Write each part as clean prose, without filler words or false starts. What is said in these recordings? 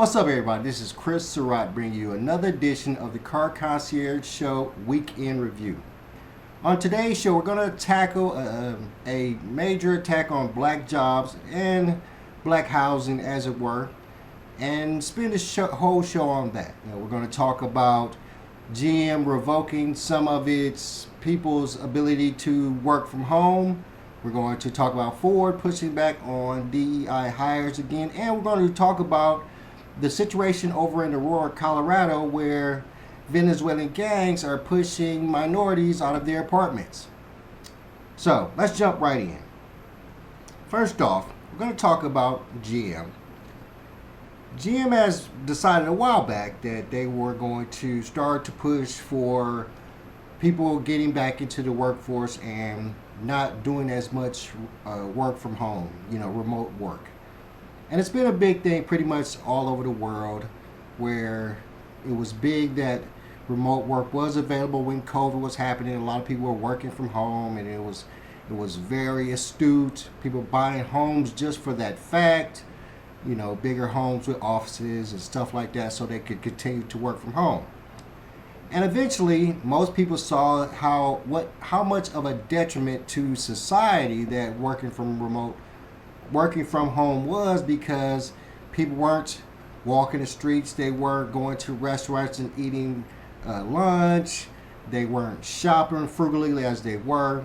What's up, everybody? This is Chris Surratt bringing you another edition of the Car Concierge Show Weekend Review. On today's show, we're going to tackle a major attack on black jobs and black housing, as it were, and spend the whole show on that. We're going to talk about GM revoking some of its people's ability to work from home. We're going to talk about Ford pushing back on DEI hires again, and we're going to talk about the situation over in Aurora, Colorado, where Venezuelan gangs are pushing minorities out of their apartments. So let's jump right in. First off, we're going to talk about GM. GM has decided a while back that they were going to start to push for people getting back into the workforce and not doing as much work from home, remote work. And it's been a big thing pretty much all over the world, where it was big that remote work was available when COVID was happening. A lot of people were working from home, and it was very astute. People buying homes just for that fact, bigger homes with offices and stuff like that, so they could continue to work from home. And eventually, most people saw how much of a detriment to society that working from home was, because people weren't walking the streets, they weren't going to restaurants and eating lunch, they weren't shopping frugally as they were,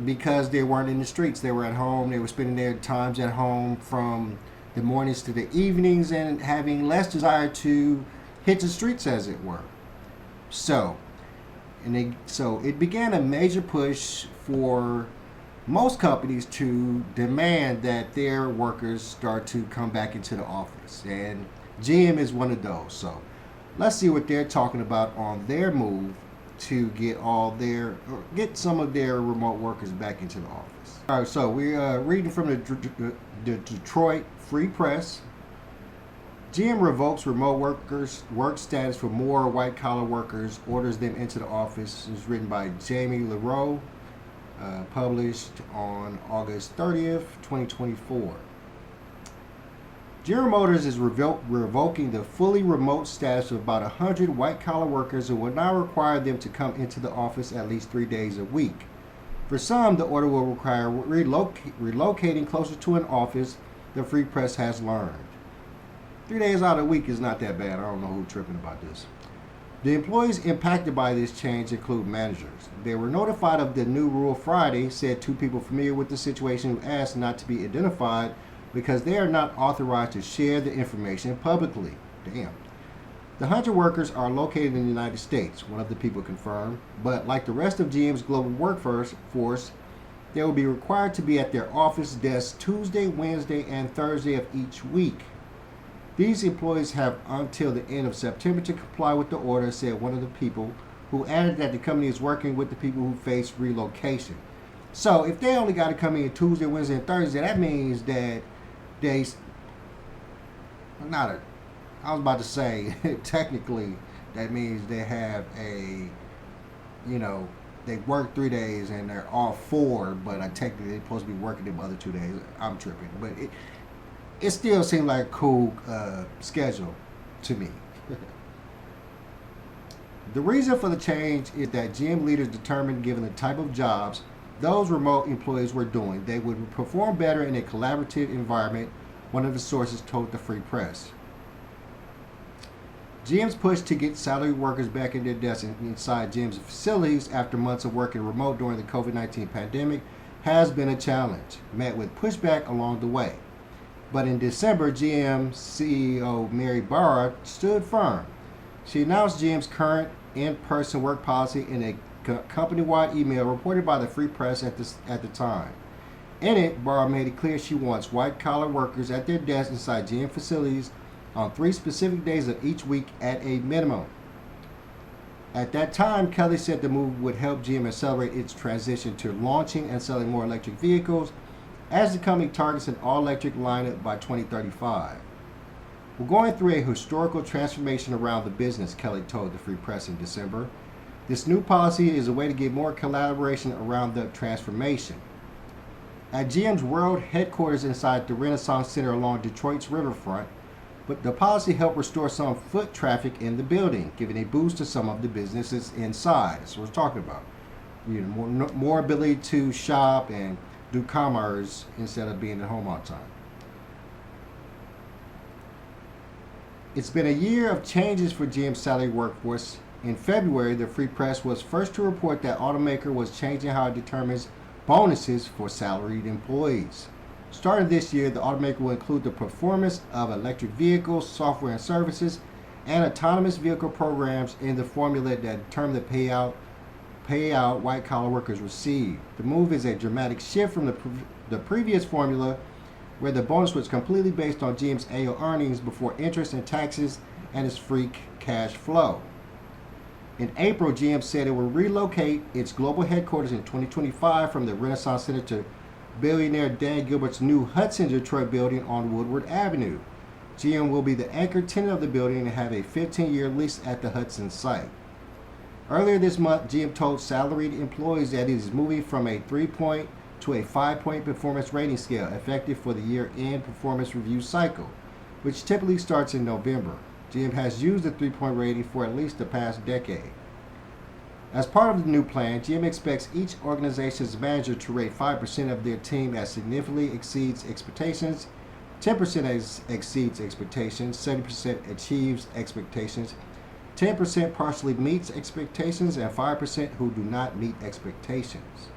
because they weren't in the streets. They were at home, they were spending their times at home from the mornings to the evenings, and having less desire to hit the streets, as it were. So it began a major push for most companies to demand that their workers start to come back into the office, and GM is one of those. So let's see what they're talking about on their move to get some of their remote workers back into the office. All right, so we're reading from the Detroit Free Press. GM revokes remote workers' work status for more white-collar workers, orders them into the office. It's written by Jamie Leroux, published on August 30th, 2024. General Motors is revoking the fully remote status of about 100 white-collar workers and will now require them to come into the office at least 3 days a week. For some, the order will require relocating closer to an office, the Free Press has learned. 3 days out of the week is not that bad. I don't know who's tripping about this. The employees impacted by this change include managers. They were notified of the new rule Friday, said two people familiar with the situation who asked not to be identified because they are not authorized to share the information publicly. Damn. The 100 workers are located in the United States, one of the people confirmed, but like the rest of GM's global workforce, they will be required to be at their office desk Tuesday, Wednesday, and Thursday of each week. These employees have until the end of September to comply with the order, said one of the people, who added that the company is working with the people who face relocation. So if they only got to come in Tuesday, Wednesday, and Thursday, that means that technically, that means they have they work 3 days and they're off 4, but technically they're supposed to be working them other 2 days. I'm tripping, but it still seemed like a cool schedule to me. The reason for the change is that GM leaders determined, given the type of jobs those remote employees were doing, they would perform better in a collaborative environment, one of the sources told the Free Press. GM's push to get salaried workers back in their desks inside GM's facilities after months of working remote during the COVID-19 pandemic has been a challenge, met with pushback along the way. But in December, GM CEO Mary Barra stood firm. She announced GM's current in-person work policy in a company-wide email reported by the Free Press at the time. In it, Barra made it clear she wants white-collar workers at their desks inside GM facilities on 3 specific days of each week at a minimum. At that time, Kelly said the move would help GM accelerate its transition to launching and selling more electric vehicles, as the company targets an all-electric lineup by 2035. We're going through a historical transformation around the business, Kelly told the Free Press in December. This new policy is a way to get more collaboration around the transformation. At GM's world headquarters inside the Renaissance Center along Detroit's riverfront, but the policy helped restore some foot traffic in the building, giving a boost to some of the businesses inside. That's what we're talking about. More ability to shop and do commerce instead of being at home all the time. It's been a year of changes for GM's salary workforce. In February, the Free Press was first to report that automaker was changing how it determines bonuses for salaried employees. Starting this year, the automaker will include the performance of electric vehicles, software and services, and autonomous vehicle programs in the formula that determine the payout white-collar workers receive. The move is a dramatic shift from the previous formula, where the bonus was completely based on GM's annual earnings before interest and taxes and its free cash flow. In April, GM said it will relocate its global headquarters in 2025 from the Renaissance Center to billionaire Dan Gilbert's new Hudson Detroit building on Woodward Avenue. GM will be the anchor tenant of the building and have a 15-year lease at the Hudson site. Earlier this month, GM told salaried employees that it is moving from a 3-point to a 5-point performance rating scale effective for the year-end performance review cycle, which typically starts in November. GM has used the 3-point rating for at least the past decade. As part of the new plan, GM expects each organization's manager to rate 5% of their team as significantly exceeds expectations, 10% exceeds expectations, 70% achieves expectations, 10% partially meets expectations, and 5% who do not meet expectations.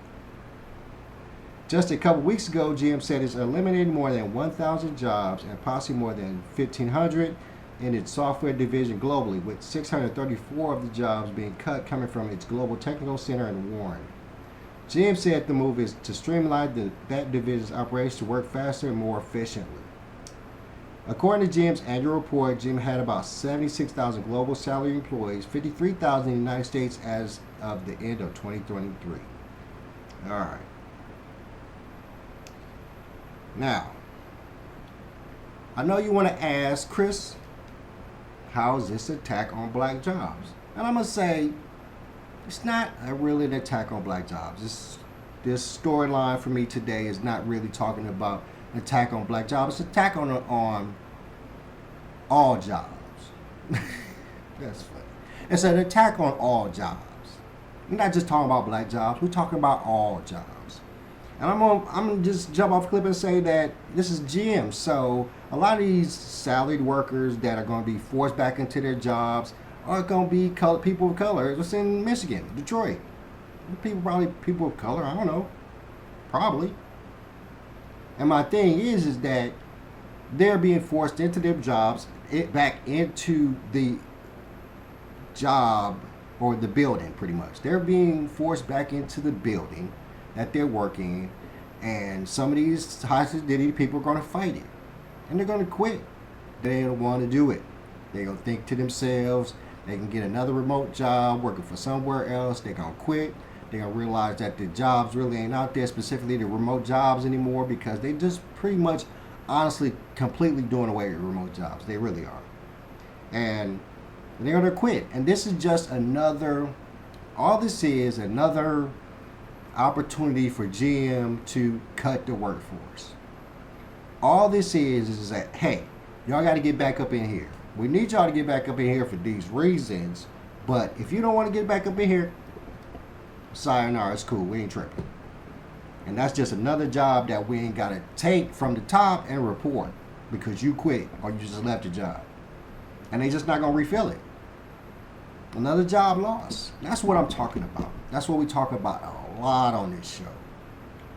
Just a couple weeks ago, GM said it's eliminated more than 1,000 jobs and possibly more than 1,500 in its software division globally, with 634 of the jobs being cut coming from its global technical center in Warren. GM said the move is to streamline that division's operations to work faster and more efficiently. According to GM's annual report, GM had about 76,000 global salary employees, 53,000 in the United States as of the end of 2023. All right. Now, I know you want to ask, Chris, how is this attack on black jobs? And I'm going to say, it's not really an attack on black jobs. This storyline for me today is not really talking about an attack on black jobs. It's an attack on all jobs. That's funny. It's an attack on all jobs. We're not just talking about black jobs. We're talking about all jobs. And I'm gonna just jump off the clip and say that this is GM. So a lot of these salaried workers that are going to be forced back into their jobs are going to be people of color. It's in Michigan, Detroit. Probably people of color. I don't know. Probably. And my thing is that they're being forced into their jobs, back into the job or the building, pretty much. They're being forced back into the building that they're working in, and some of these high-sensitivity people are going to fight it, and they're going to quit. They don't want to do it. They're going to think to themselves, they can get another remote job working for somewhere else. They're going to quit. They're going to realize that the jobs really ain't out there, specifically the remote jobs anymore, because they just pretty much, honestly, completely doing away with remote jobs. They really are. And they're going to quit. And this is just all this is another opportunity for GM to cut the workforce. All this is that, hey, y'all got to get back up in here. We need y'all to get back up in here for these reasons, but if you don't want to get back up in here, sayonara, it's cool, we ain't tripping. And that's just another job that we ain't got to take from the top and report because you quit or you just left the job. And they just not going to refill it. Another job loss. That's what I'm talking about. That's what we talk about a lot on this show.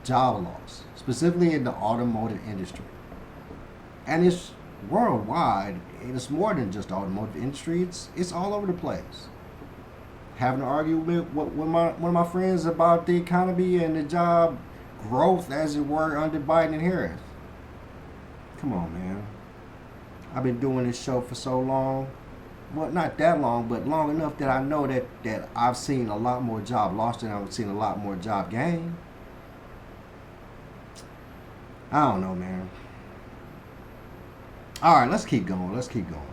Job loss, specifically in the automotive industry. And it's worldwide. It's more than just the automotive industry. It's all over the place. Having an argument with one of my friends about the economy and the job growth, as it were, under Biden and Harris. Come on, man. I've been doing this show for so long. Well, not that long, but long enough that I know that I've seen a lot more job lost than I've seen a lot more job gain. I don't know, man. All right, let's keep going.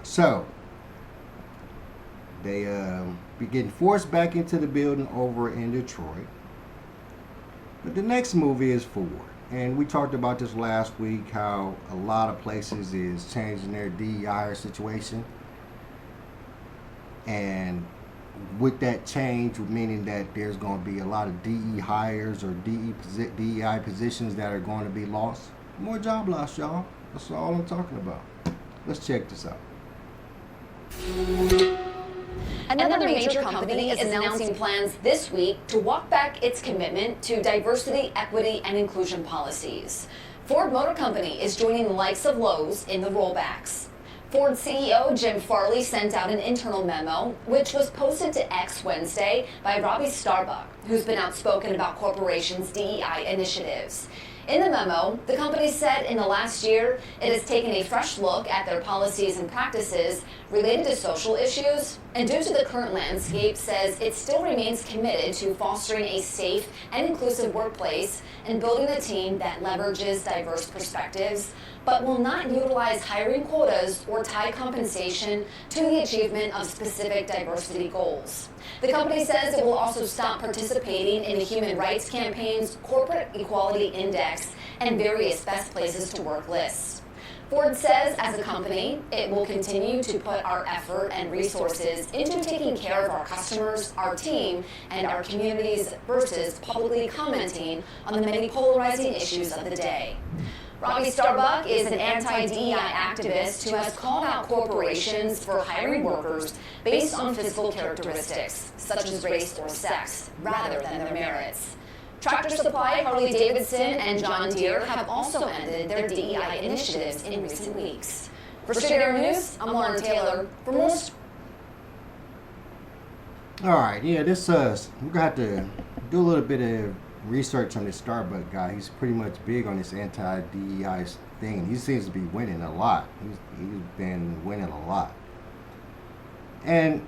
So, they be getting forced back into the building over in Detroit. But the next movie is Ford. And we talked about this last week, how a lot of places is changing their DEI situation. And with that change, meaning that there's going to be a lot of DE hires or DEI positions that are going to be lost. More job loss, y'all. That's all I'm talking about. Let's check this out. Another major company is announcing plans this week to walk back its commitment to diversity, equity, and inclusion policies. Ford Motor Company is joining the likes of Lowe's in the rollbacks. Ford CEO Jim Farley sent out an internal memo, which was posted to X Wednesday by Robbie Starbuck, who's been outspoken about corporations' DEI initiatives. In the memo, the company said in the last year it has taken a fresh look at their policies and practices related to social issues, and due to the current landscape, says it still remains committed to fostering a safe and inclusive workplace and building a team that leverages diverse perspectives, but will not utilize hiring quotas or tie compensation to the achievement of specific diversity goals. The company says it will also stop participating in the Human Rights Campaign's Corporate Equality Index and various best places to work lists. Ford says, as a company, it will continue to put our effort and resources into taking care of our customers, our team, and our communities versus publicly commenting on the many polarizing issues of the day. Robbie Starbuck is an anti-DEI activist who has called out corporations for hiring workers based on physical characteristics, such as race or sex, rather than their merits. Tractor Supply, Harley-Davidson, and John Deere have also ended their DEI initiatives in recent weeks. For Straight Air News, I'm Lauren Taylor. For more... All right, yeah, we're going to have to do a little bit of research on this Starbucks guy. He's pretty much big on this anti-DEI thing. He seems to be winning a lot. He's been winning a lot. And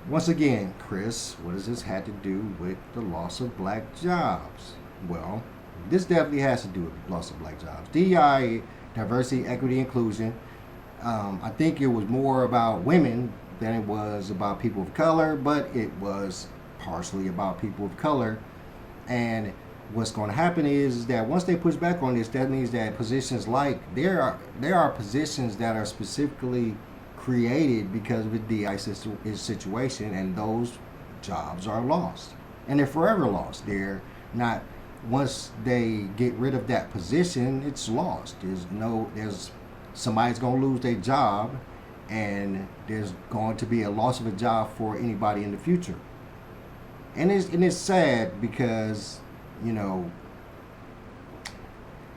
once again, Chris, what does this have to do with the loss of black jobs? Well, this definitely has to do with the loss of black jobs. DEI, diversity, equity, inclusion. I think it was more about women than it was about people of color, but it was partially about people of color. And what's going to happen is that once they push back on this, that means that positions like there are positions that are specifically created because of the DEI situation, and those jobs are lost, and they're forever lost. They're not, once they get rid of that position, it's lost. There's somebody's going to lose their job, and there's going to be a loss of a job for anybody in the future. And it's sad because,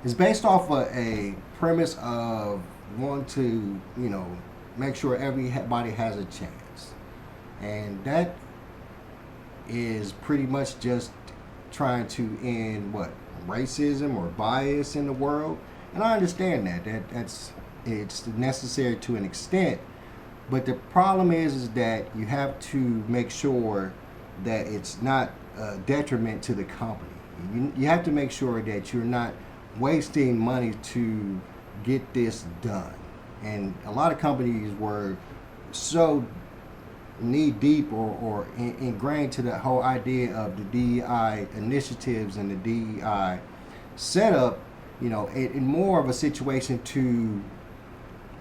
it's based off of a premise of wanting to, make sure everybody has a chance. And that is pretty much just trying to end racism or bias in the world. And I understand it's necessary to an extent, but the problem is that you have to make sure that it's not a detriment to the company. You have to make sure that you're not wasting money to get this done. And a lot of companies were so knee deep or ingrained to the whole idea of the DEI initiatives and the DEI setup, in more of a situation to,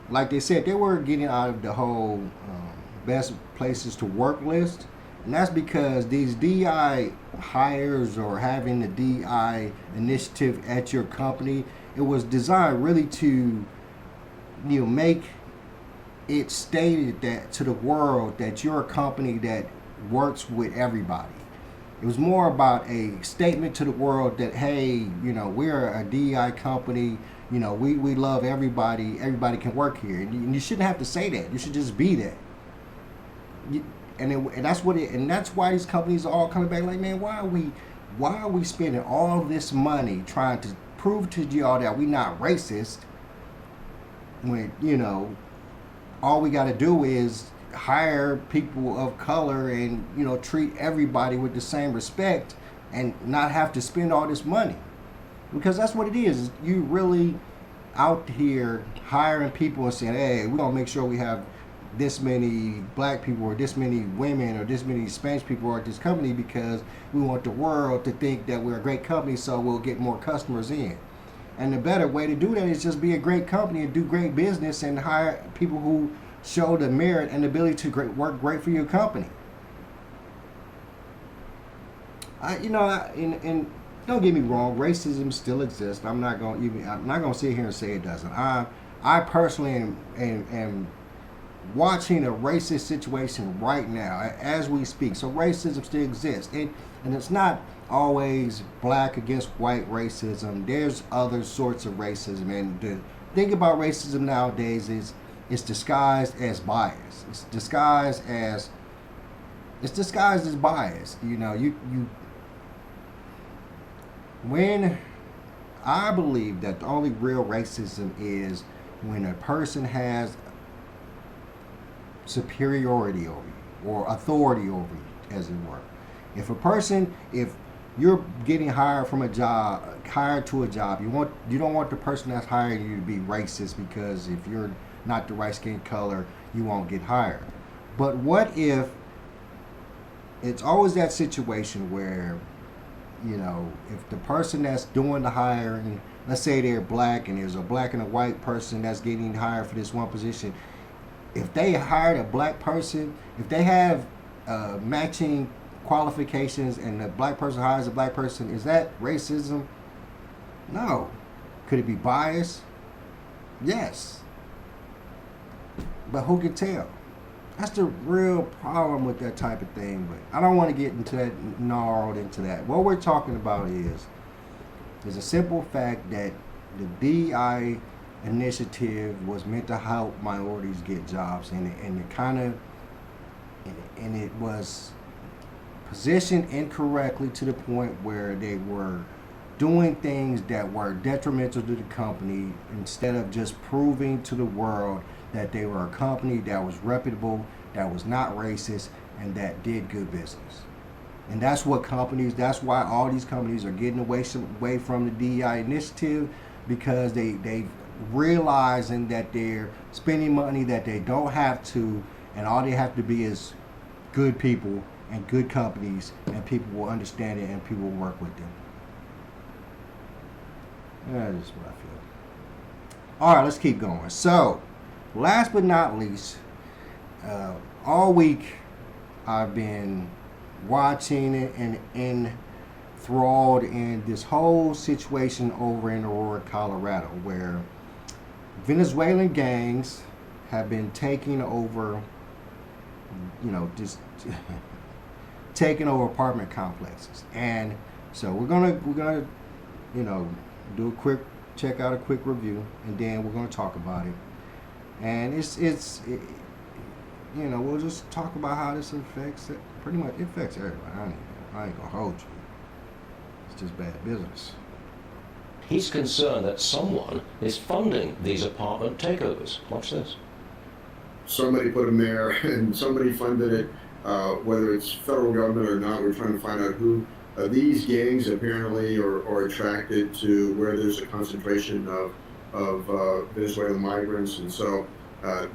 like they said, they were getting out of the whole best places to work list. And that's because these DEI hires or having the DEI initiative at your company, it was designed really to, make it stated that to the world that you're a company that works with everybody. It was more about a statement to the world that, hey, we're a DEI company. We love everybody. Everybody can work here. And you shouldn't have to say that. You should just be that. And that's why these companies are all coming back like, man, why are we spending all this money trying to prove to y'all that we're not racist when all we got to do is hire people of color and treat everybody with the same respect and not have to spend all this money, because that's what it is. You really out here hiring people and saying, hey, we're gonna make sure we have this many black people or this many women or this many Spanish people are at this company because we want the world to think that we're a great company, so we'll get more customers in. And the better way to do that is just be a great company and do great business and hire people who show the merit and the ability to work great for your company. And don't get me wrong, racism still exists. I'm not gonna sit here and say it doesn't. I personally am watching a racist situation right now as we speak. So racism still exists, and it's not always black against white racism. There's other sorts of racism, and the thing about racism nowadays is it's disguised as bias. It's disguised as bias. When I believe that the only real racism is when a person has superiority over you or authority over you, as it were. If you're getting hired to a job, you don't want the person that's hiring you to be racist, because if you're not the right skin color, you won't get hired. But what if it's always that situation where, if the person that's doing the hiring, let's say they're black and there's a black and a white person that's getting hired for this one position, if they hired a black person, if they have matching qualifications and the black person hires a black person, is that racism? No. Could it be bias? Yes. But who can tell? That's the real problem with that type of thing. But I don't want to get gnarled into that. What we're talking about is a simple fact that the DEI initiative was meant to help minorities get jobs, and it was positioned incorrectly to the point where they were doing things that were detrimental to the company, instead of just proving to the world that they were a company that was reputable, that was not racist, and that did good business. And that's why all these companies are getting away from the DEI initiative, because they realizing that they're spending money that they don't have to, and all they have to be is good people and good companies, and people will understand it and people will work with them. That's what I feel. All right, let's keep going. So, last but not least, all week I've been watching it and enthralled in this whole situation over in Aurora, Colorado, where Venezuelan gangs have been taking over, just taking over apartment complexes. And so we're gonna check out a quick review, and then we're gonna talk about it. And we'll just talk about how this affects it. Pretty much, it affects everybody. I ain't gonna hold you. It's just bad business. He's concerned that someone is funding these apartment takeovers. Watch this. Somebody put them there, and somebody funded it. Whether it's federal government or not, we're trying to find out who. These gangs apparently are attracted to where there's a concentration of Venezuelan migrants, and so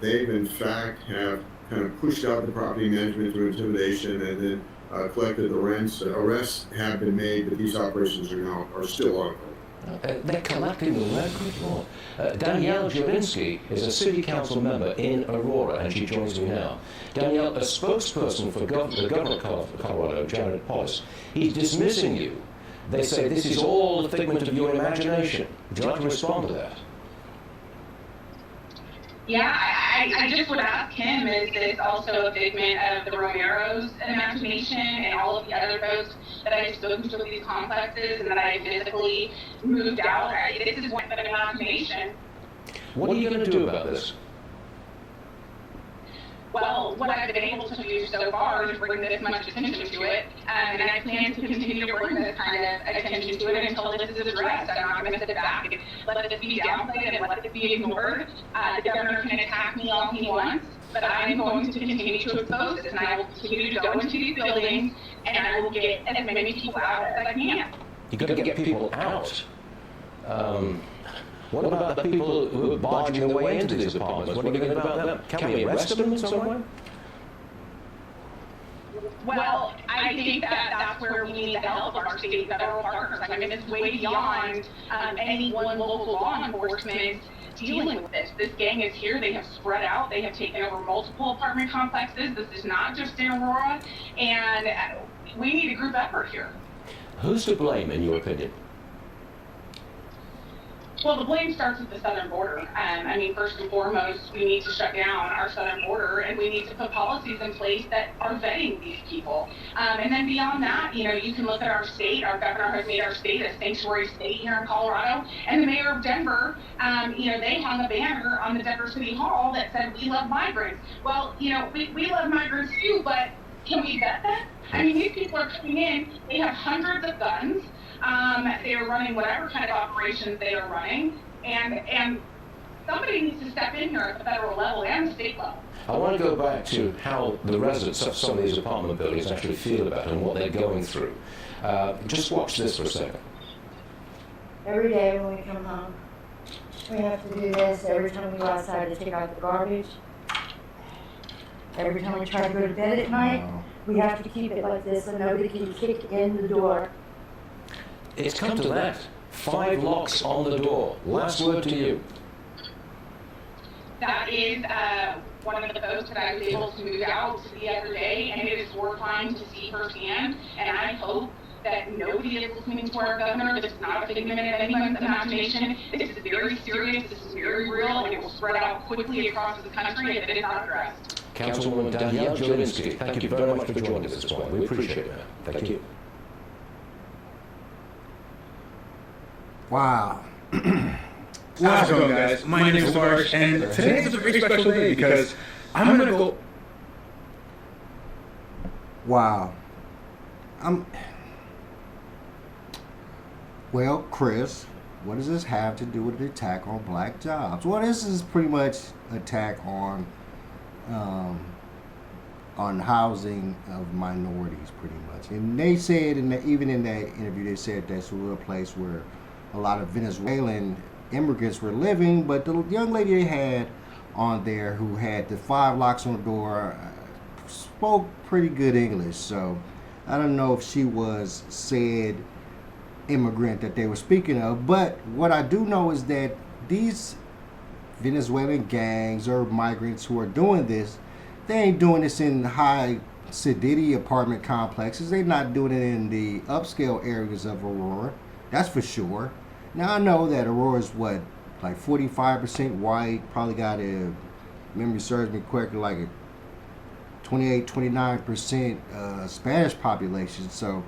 they've in fact have kind of pushed out the property management through intimidation, and then collected the rents. Arrests have been made, but these operations are still ongoing. They're collecting the rent. Danielle Javinsky is a city council member in Aurora, and she joins me now. Danielle, a spokesperson for the governor of Colorado, Jared Polis, he's dismissing you. They say this is all a figment of your imagination. Would you like to respond to that? Yeah, I just would ask him, is this also a figment of the Romero's imagination and all of the other folks that I've spoken to with these complexes and that I physically moved out? This is one of an imagination. What are you going to do about this? Well, what I've been able to do so far is bring this much attention to it, and I plan to continue to bring this kind of attention to it until this is addressed. I'm not going to sit back and let this be downplayed and let this be ignored. The governor can attack me all he wants, but I'm going to continue to expose this, and I will continue to go into these buildings, and I will get as many people out as I can. You've got to get people out. What about the people who are barging their way into these apartments? What are you going to do about them? Can we arrest them in some way? Well, I think that that's where we need the help of our state and federal partners. I mean, it's way beyond any one local law enforcement dealing with this. This gang is here. They have spread out. They have taken over multiple apartment complexes. This is not just in Aurora, and we need a group effort here. Who's to blame, in your opinion? Well, the blame starts at the southern border. I mean, first and foremost, we need to shut down our southern border, and we need to put policies in place that are vetting these people. And then beyond that, you know, you can look at our state. Our governor has made our state a sanctuary state here in Colorado, and the mayor of Denver, you know, they hung a banner on the Denver City Hall that said, "We love migrants." Well, you know, we love migrants too, but can we vet them? I mean, these people are coming in. They have hundreds of guns. They are running whatever kind of operations they are running, and somebody needs to step in here at the federal level and the state level. I want to go back to how the residents of some of these apartment buildings actually feel about it and what they're going through. Just watch this for a second. Every day when we come home, we have to do this. Every time we go outside to take out the garbage, every time we try to go to bed at night, we have to keep it like this so nobody can kick in the door. It's come to that. 5 locks on the door. Last word to you. That is one of the folks that I was able to move out to the other day, and it is horrifying to see firsthand. And I hope that nobody is listening to our governor. This is not a figment of anyone's imagination. This is very serious. This is very real, and it will spread out quickly across the country if it is not addressed. Councilwoman Danielle Jolinski, thank you very much for joining us this morning. We appreciate it. Thank you. Wow. How's it going, guys? My name is Marsh, and today is a very special day because I'm going to go... Wow. Well, Chris, what does this have to do with the attack on black jobs? Well, this is pretty much an attack on housing of minorities, pretty much. And they said, even in that interview, they said that's a real place where a lot of Venezuelan immigrants were living, but the young lady they had on there who had the 5 locks on the door spoke pretty good English, so I don't know if she was said immigrant that they were speaking of, but what I do know is that these Venezuelan gangs or migrants who are doing this, they ain't doing this in high sedity apartment complexes. They're not doing it in the upscale areas of Aurora, that's for sure. Now I know that Aurora is what, like 45% white, probably got a, memory serves me correctly, like a 28-29% Spanish population. So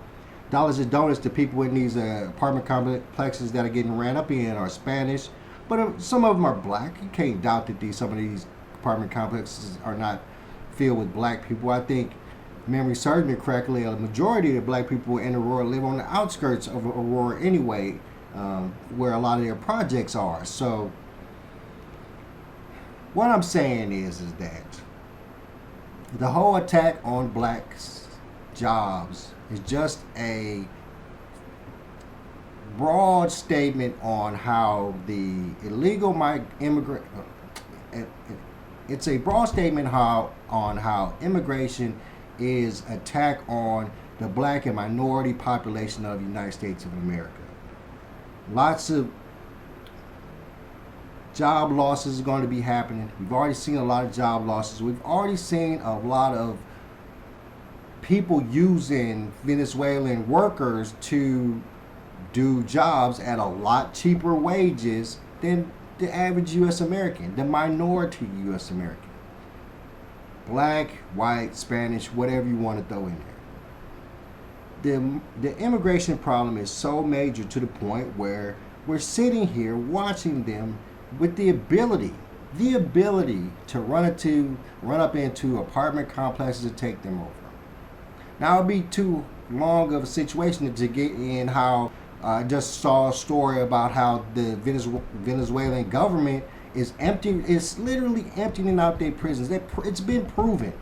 dollars and donuts to people in these apartment complexes that are getting ran up in are Spanish, but some of them are black. You can't doubt that some of these apartment complexes are not filled with black people. I think, memory serves me correctly, a majority of the black people in Aurora live on the outskirts of Aurora anyway, where a lot of their projects are. So what I'm saying is that the whole attack on black jobs is just a broad statement on how the illegal immigrant. It's a broad statement on how immigration is attack on the black and minority population of the United States of America. Lots of job losses are going to be happening. We've already seen a lot of job losses. We've already seen a lot of people using Venezuelan workers to do jobs at a lot cheaper wages than the average U.S. American, the minority U.S. American. Black, white, Spanish, whatever you want to throw in there. The immigration problem is so major to the point where we're sitting here watching them with the ability to run up into apartment complexes and take them over. Now, it'll be too long of a situation to get in how I just saw a story about how the Venezuelan government is literally emptying out their prisons. It's been proven.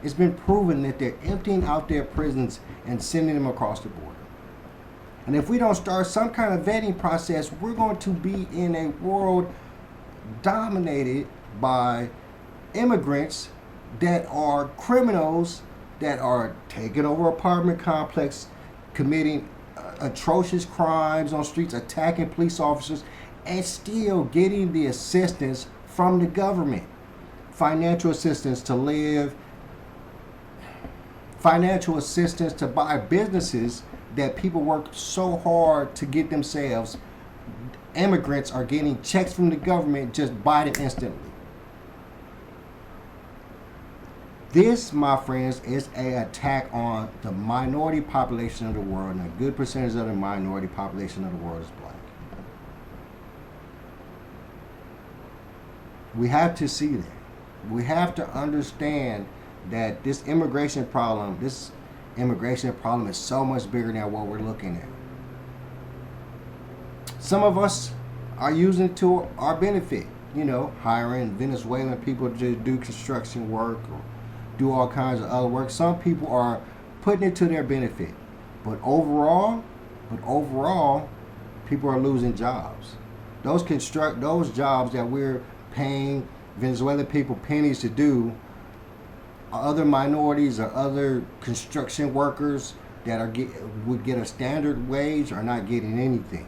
It's been proven that they're emptying out their prisons and sending them across the border. And if we don't start some kind of vetting process, we're going to be in a world dominated by immigrants that are criminals, that are taking over apartment complex, committing atrocious crimes on streets, attacking police officers, and still getting the assistance from the government. Financial assistance to live, financial assistance to buy businesses that people work so hard to get themselves. Immigrants are getting checks from the government, just buy them instantly. This, my friends, is an attack on the minority population of the world, and a good percentage of the minority population of the world is black. We have to see that. We have to understand that this immigration problem is so much bigger than what we're looking at. Some of us are using it to our benefit, hiring Venezuelan people to do construction work or do all kinds of other work. Some people are putting it to their benefit. But overall, people are losing jobs. Those jobs that we're paying Venezuelan people pennies to do, other minorities or other construction workers that would get a standard wage are not getting anything.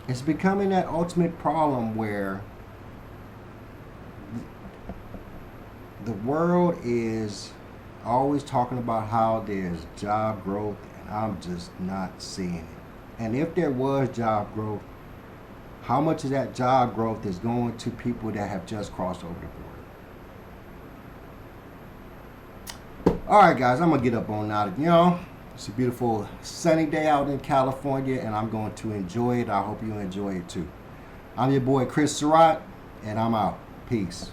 It's becoming that ultimate problem where the world is always talking about how there's job growth, and I'm just not seeing it. And if there was job growth, how much of that job growth is going to people that have just crossed over the border? All right, guys, I'm going to get up on out. It's a beautiful sunny day out in California, and I'm going to enjoy it. I hope you enjoy it too. I'm your boy, Chris Surratt, and I'm out. Peace.